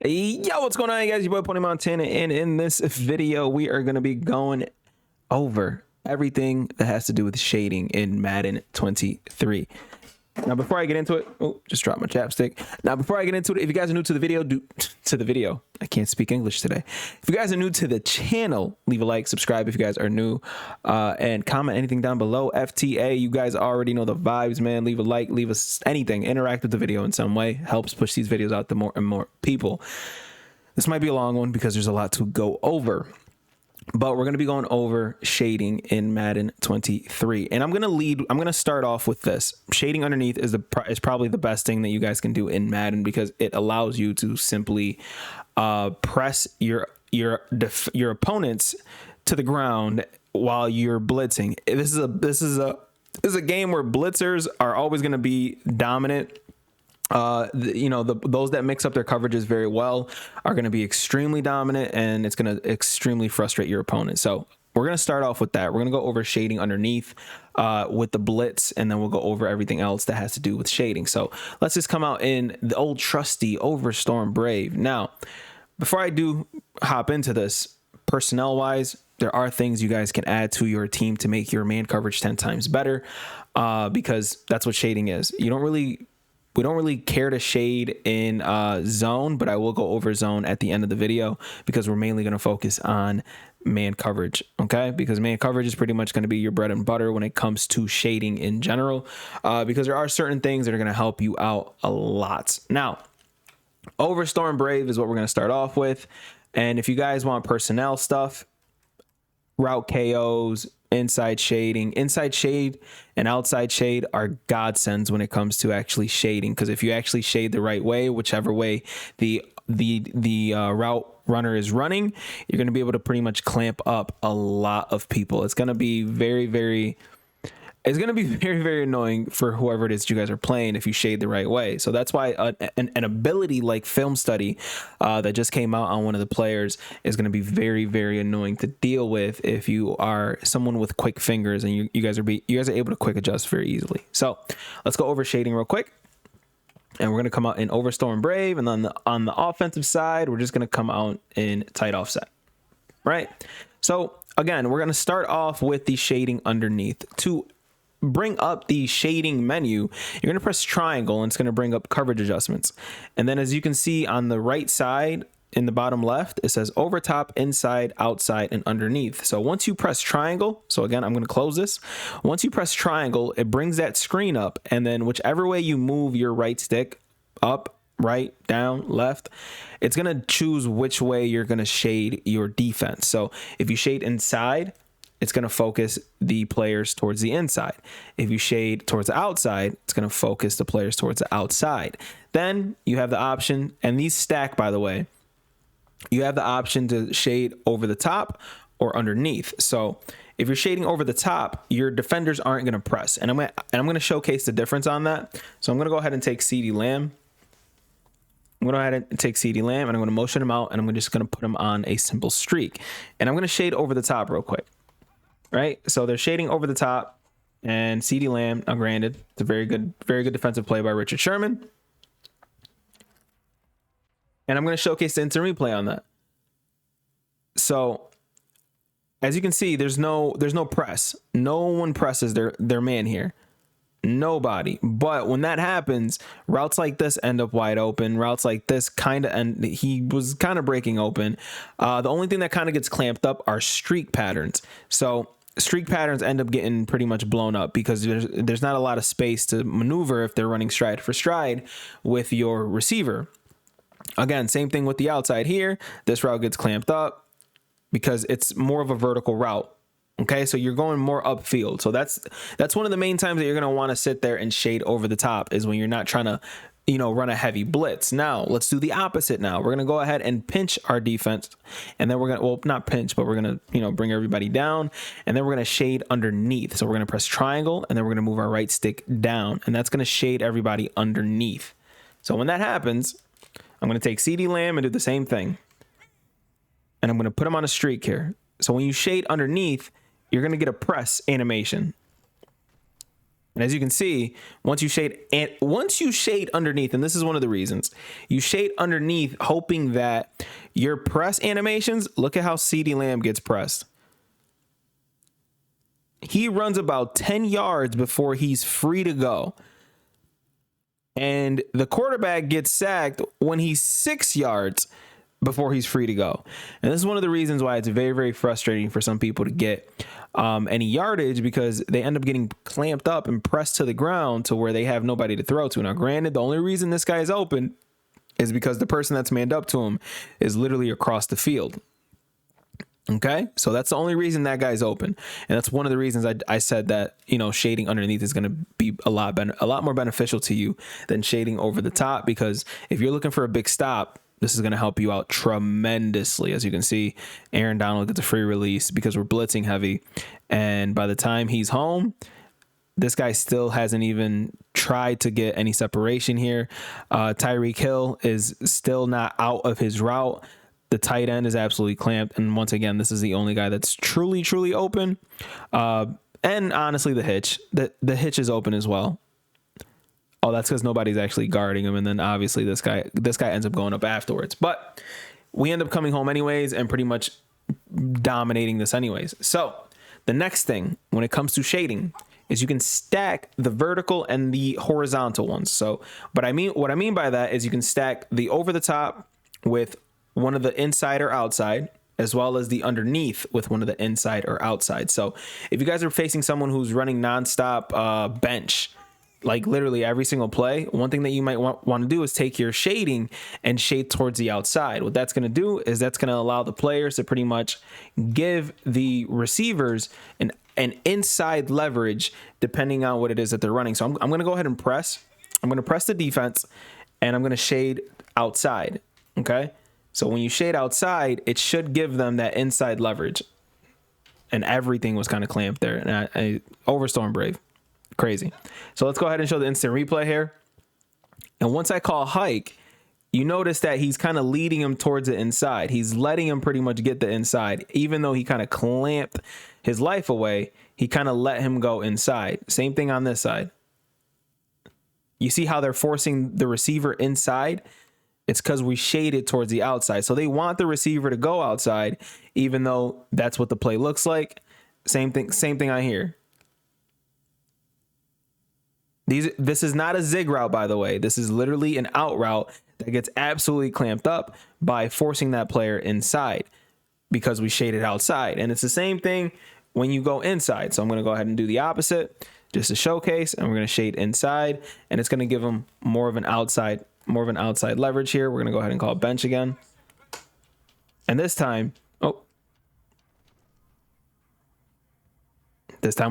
Yo, what's going on, guys? Your boy Pony Montana, and in this video, we are going to be going over everything that has to do with shading in Madden 23. Now, before I get into it, just dropped my chapstick. Now, before I get into it, if you guys are new to the video, I can't speak English today. If you guys are new to the channel, leave a like, subscribe if you guys are new, and comment anything down below. FTA, you guys already know the vibes, man. Leave a like, leave us anything, interact with the video in some way. Helps push these videos out to more and more people. This might be a long one because there's a lot to go over. But we're going to be going over shading in Madden 23. And I'm going to start off with this. Shading underneath is probably the best thing that you guys can do in Madden because it allows you to simply press your opponents to the ground while you're blitzing. This is a game where blitzers are always going to be dominant. Those that mix up their coverages very well are going to be extremely dominant, and it's going to extremely frustrate your opponent. So we're going to start off with that. We're going to go over shading underneath with the blitz, and then we'll go over everything else that has to do with shading. So let's just come out in the old trusty Overstorm Brave. Now, before I do hop into this, personnel wise, there are things you guys can add to your team to make your man coverage 10 times better, because that's what shading is. We don't really care to shade in zone, but I will go over zone at the end of the video because we're mainly going to focus on man coverage, okay? Because man coverage is pretty much going to be your bread and butter when it comes to shading in general, because there are certain things that are going to help you out a lot. Now, Overstorm Brave is what we're going to start off with. And if you guys want personnel stuff, route KOs, inside shade and outside shade are godsends when it comes to actually shading, because if you actually shade the right way, whichever way the route runner is running, you're going to be able to pretty much clamp up a lot of people. It's going to be very annoying for whoever it is you guys are playing if you shade the right way. So that's why an ability like Film Study that just came out on one of the players is going to be very annoying to deal with if you are someone with quick fingers and you guys are able to quick adjust very easily. So let's go over shading real quick. And we're going to come out in Overstorm Brave, and then on the offensive side, we're just going to come out in tight offset, right? So again, we're going to start off with the shading underneath. To bring up the shading menu, you're going to press triangle, and it's going to bring up coverage adjustments. And then as you can see on the right side in the bottom left, it says over top, inside, outside, and underneath. So once you press triangle, so again, I'm going to close this. Once you press triangle, it brings that screen up, and then whichever way you move your right stick, up, right, down, left, it's going to choose which way you're going to shade your defense. So if you shade inside, it's going to focus the players towards the inside. If you shade towards the outside, it's going to focus the players towards the outside. Then you have the option, and these stack, by the way, you have the option to shade over the top or underneath. So if you're shading over the top, your defenders aren't going to press. And I'm going to showcase the difference on that. So I'm going to go ahead and take CeeDee Lamb. I'm going to go ahead and take CeeDee Lamb, and I'm going to motion him out, and I'm just going to put him on a simple streak. And I'm going to shade over the top real quick. Right, so they're shading over the top, and CeeDee Lamb. Now, granted, it's a very good defensive play by Richard Sherman. And I'm going to showcase the instant replay on that. So, as you can see, there's no press. No one presses their man here. Nobody. But when that happens, routes like this end up wide open. Routes like this he was kind of breaking open. The only thing that kind of gets clamped up are streak patterns. So streak patterns end up getting pretty much blown up because there's not a lot of space to maneuver if they're running stride for stride with your receiver. Again, same thing with the outside here. This route gets clamped up because it's more of a vertical route. Okay, so you're going more upfield. So that's one of the main times that you're going to want to sit there and shade over the top is when you're not trying to, run a heavy blitz. Now, let's do the opposite now. We're going to go ahead and pinch our defense, and then we're going to, well, not pinch, but we're going to, bring everybody down, and then we're going to shade underneath. So we're going to press triangle, and then we're going to move our right stick down, and that's going to shade everybody underneath. So when that happens, I'm going to take CeeDee Lamb and do the same thing, and I'm going to put him on a streak here. So when you shade underneath, you're going to get a press animation. And as you can see, once you shade underneath, and this is one of the reasons, you shade underneath hoping that your press animations, look at how CeeDee Lamb gets pressed. He runs about 10 yards before he's free to go. And the quarterback gets sacked when he's 6 yards before he's free to go. And this is one of the reasons why it's very, very frustrating for some people to get any yardage, because they end up getting clamped up and pressed to the ground to where they have nobody to throw to. Now, granted, the only reason this guy is open is because the person that's manned up to him is literally across the field. Okay, so that's the only reason that guy's open, and that's one of the reasons I said that, you know, shading underneath is going to be a lot more beneficial to you than shading over the top, because if you're looking for a big stop, this is going to help you out tremendously. As you can see, Aaron Donald gets a free release because we're blitzing heavy, and by the time he's home, this guy still hasn't even tried to get any separation here. Tyreek Hill is still not out of his route. The tight end is absolutely clamped. And once again, this is the only guy that's truly, truly open. And honestly, the hitch. The hitch is open as well. Oh, that's because nobody's actually guarding him. And then obviously this guy ends up going up afterwards. But we end up coming home anyways and pretty much dominating this anyways. So the next thing when it comes to shading is you can stack the vertical and the horizontal ones. So what I mean by that is you can stack the over the top with one of the inside or outside, as well as the underneath with one of the inside or outside. So if you guys are facing someone who's running nonstop bench, like literally every single play, one thing that you might want to do is take your shading and shade towards the outside. What that's going to do is that's going to allow the players to pretty much give the receivers an inside leverage depending on what it is that they're running. So I'm going to go ahead and press. I'm going to press the defense, and I'm going to shade outside. Okay. So when you shade outside, it should give them that inside leverage. And everything was kind of clamped there. And I Overstorm Brave. Crazy. So let's go ahead and show the instant replay here. And once I call hike, you notice that he's kind of leading him towards the inside. He's letting him pretty much get the inside. Even though he kind of clamped his life away, he kind of let him go inside. Same thing on this side. You see how they're forcing the receiver inside? It's because we shaded towards the outside. So they want the receiver to go outside, even though that's what the play looks like. Same thing on here. This is not a zig route, by the way. This is literally an out route that gets absolutely clamped up by forcing that player inside because we shaded outside. And it's the same thing when you go inside. So I'm going to go ahead and do the opposite just to showcase, and we're going to shade inside, and it's going to give them more of an outside leverage here. We're going to go ahead and call bench again. And this time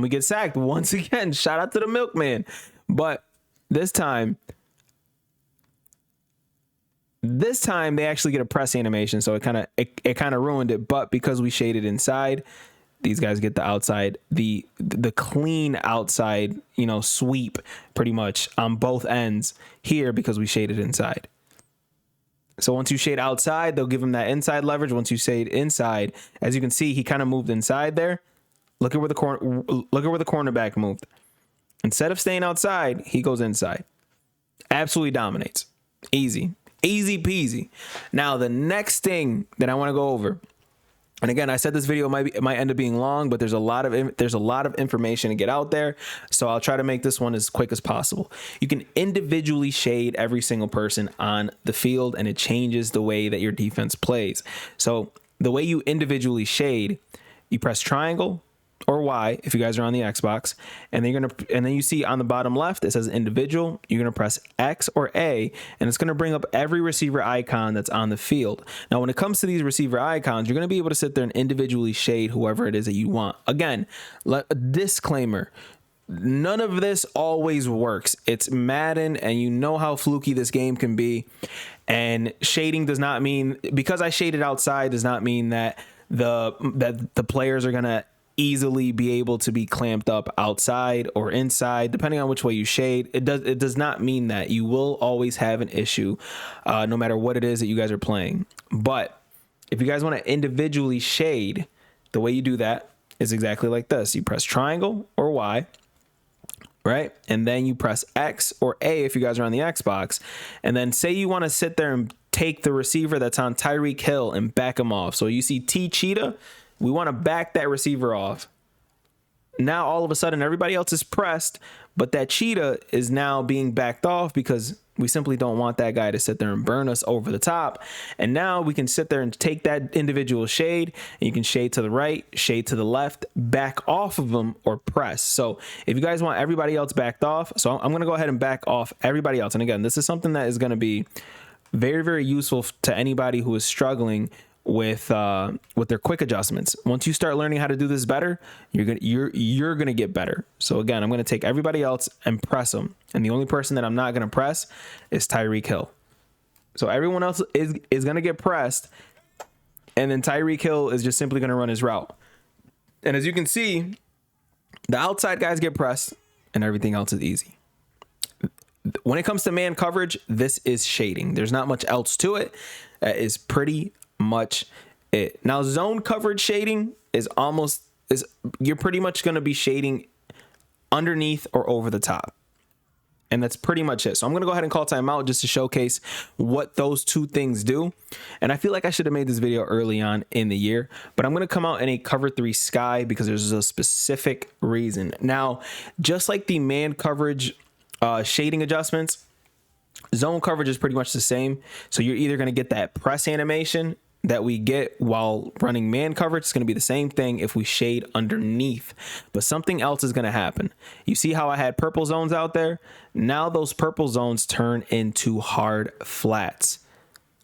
we get sacked once again. Shout out to the milkman. But this time they actually get a press animation. So it kind of ruined it. But because we shaded inside, these guys get the outside, the clean outside, sweep pretty much on both ends here because we shaded inside. So once you shade outside, they'll give him that inside leverage. Once you shade inside, as you can see, he kind of moved inside there. Look at where the cornerback moved. Instead of staying outside, he goes inside. Absolutely dominates. Easy peasy. Now the next thing that I want to go over. And again, I said this video might end up being long, but there's a lot of information to get out there. So I'll try to make this one as quick as possible. You can individually shade every single person on the field, and it changes the way that your defense plays. So the way you individually shade, you press triangle or Y if you guys are on the Xbox, and then you see on the bottom left it says individual. You're gonna press X or A, and it's gonna bring up every receiver icon that's on the field. Now, when it comes to these receiver icons, you're gonna be able to sit there and individually shade whoever it is that you want. Again, disclaimer: none of this always works. It's Madden, and you know how fluky this game can be. And shading does not mean, because I shaded outside, does not mean that the players are gonna easily be able to be clamped up outside or inside, depending on which way you shade. It does not mean that. You will always have an issue, no matter what it is that you guys are playing. But if you guys want to individually shade, the way you do that is exactly like this. You press triangle or Y, right? And then you press X or A if you guys are on the Xbox. And then say you want to sit there and take the receiver that's on Tyreek Hill and back him off. So you see T Cheetah, we want to back that receiver off. Now all of a sudden everybody else is pressed, but that Cheetah is now being backed off because we simply don't want that guy to sit there and burn us over the top. And now we can sit there and take that individual shade, and you can shade to the right, shade to the left, back off of them, or press. So if you guys want everybody else backed off, so I'm going to go ahead and back off everybody else. And again, this is something that is going to be very, very useful to anybody who is struggling with their quick adjustments. Once you start learning how to do this better, you're gonna get better. So again, I'm gonna take everybody else and press them, and the only person that I'm not gonna press is Tyreek Hill. So everyone else is gonna get pressed, and then Tyreek Hill is just simply gonna run his route. And as you can see, the outside guys get pressed, and everything else is easy. When it comes to man coverage, this is shading. There's not much else to it. That is pretty much it. Now zone coverage shading is you're pretty much going to be shading underneath or over the top, and that's pretty much it. So I'm going to go ahead and call timeout just to showcase what those two things do. And I feel like I should have made this video early on in the year, but I'm going to come out in a cover 3 sky because there's a specific reason. Now, just like the man coverage shading adjustments, zone coverage is pretty much the same. So you're either going to get that press animation that we get while running man coverage. It's going to be the same thing if we shade underneath, but something else is going to happen. You see how I had purple zones out there? Now those purple zones turn into hard flats.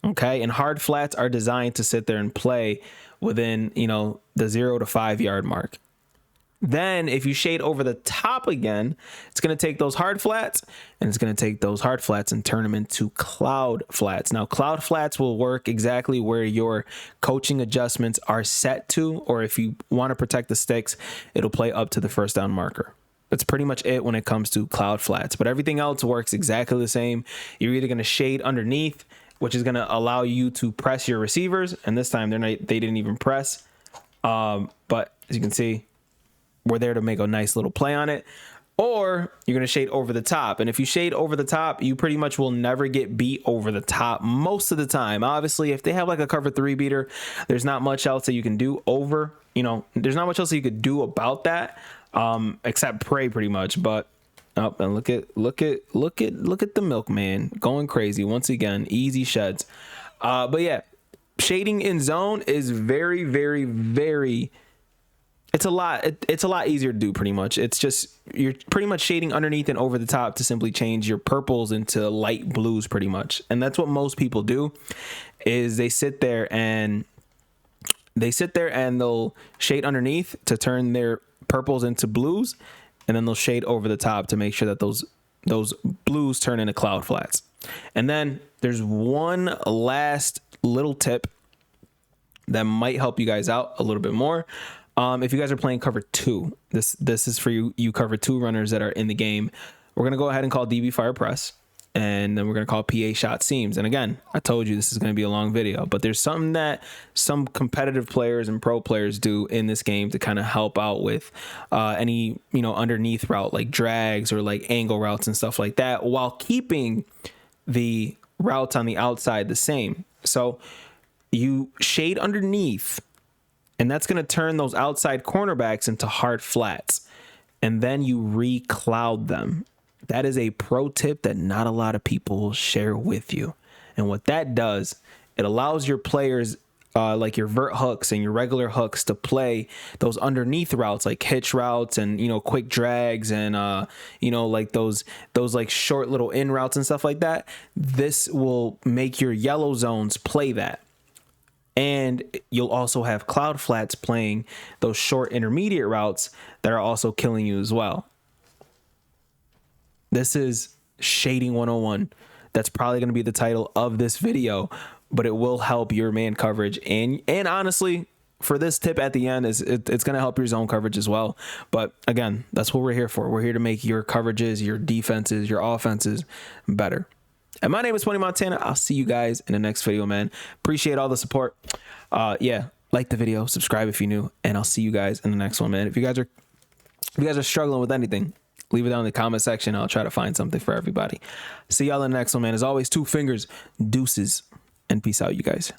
Okay. And hard flats are designed to sit there and play within, the 0 to 5 yard mark. Then if you shade over the top again, it's going to take those hard flats, and it's going to take those hard flats and turn them into cloud flats. Now, cloud flats will work exactly where your coaching adjustments are set to, or if you want to protect the sticks, it'll play up to the first down marker. That's pretty much it when it comes to cloud flats, but everything else works exactly the same. You're either going to shade underneath, which is going to allow you to press your receivers, and this time they didn't even press. But as you can see, we're there to make a nice little play on it. Or you're going to shade over the top. And if you shade over the top, you pretty much will never get beat over the top most of the time. Obviously, if they have like a cover 3 beater, there's not much else that you can do there's not much else that you could do about that, except pray pretty much. But and look at the milkman going crazy once again. Easy sheds. But yeah, shading in zone is very, very, very, it's a lot easier to do. Pretty much, it's just you're pretty much shading underneath and over the top to simply change your purples into light blues, pretty much. And that's what most people do, is they sit there and they'll shade underneath to turn their purples into blues, and then they'll shade over the top to make sure that those blues turn into cloud flats. And then there's one last little tip that might help you guys out a little bit more. If you guys are playing cover 2, this is for you cover 2 runners that are in the game. We're going to go ahead and call DB fire press, and then we're going to call PA shot seams. And again, I told you this is going to be a long video, but there's something that some competitive players and pro players do in this game to kind of help out with any, underneath route, like drags or like angle routes and stuff like that, while keeping the routes on the outside the same. So you shade underneath, and that's going to turn those outside cornerbacks into hard flats. And then you re-cloud them. That is a pro tip that not a lot of people will share with you. And what that does, it allows your players, like your vert hooks and your regular hooks, to play those underneath routes, like hitch routes and, quick drags and, like those like short little in routes and stuff like that. This will make your yellow zones play that. And you'll also have cloud flats playing those short intermediate routes that are also killing you as well. This is Shading 101. That's probably going to be the title of this video, but it will help your man coverage. And honestly, for this tip at the end, it's going to help your zone coverage as well. But again, that's what we're here for. We're here to make your coverages, your defenses, your offenses better. And my name is 20 Montana. I'll see you guys in the next video, man. Appreciate all the support. Like the video, subscribe if you're new, and I'll see you guys in the next one, man. If you guys are struggling with anything, leave it down in the comment section. I'll try to find something for everybody. See y'all in the next one, man. As always, 2 fingers, deuces, and peace out, you guys.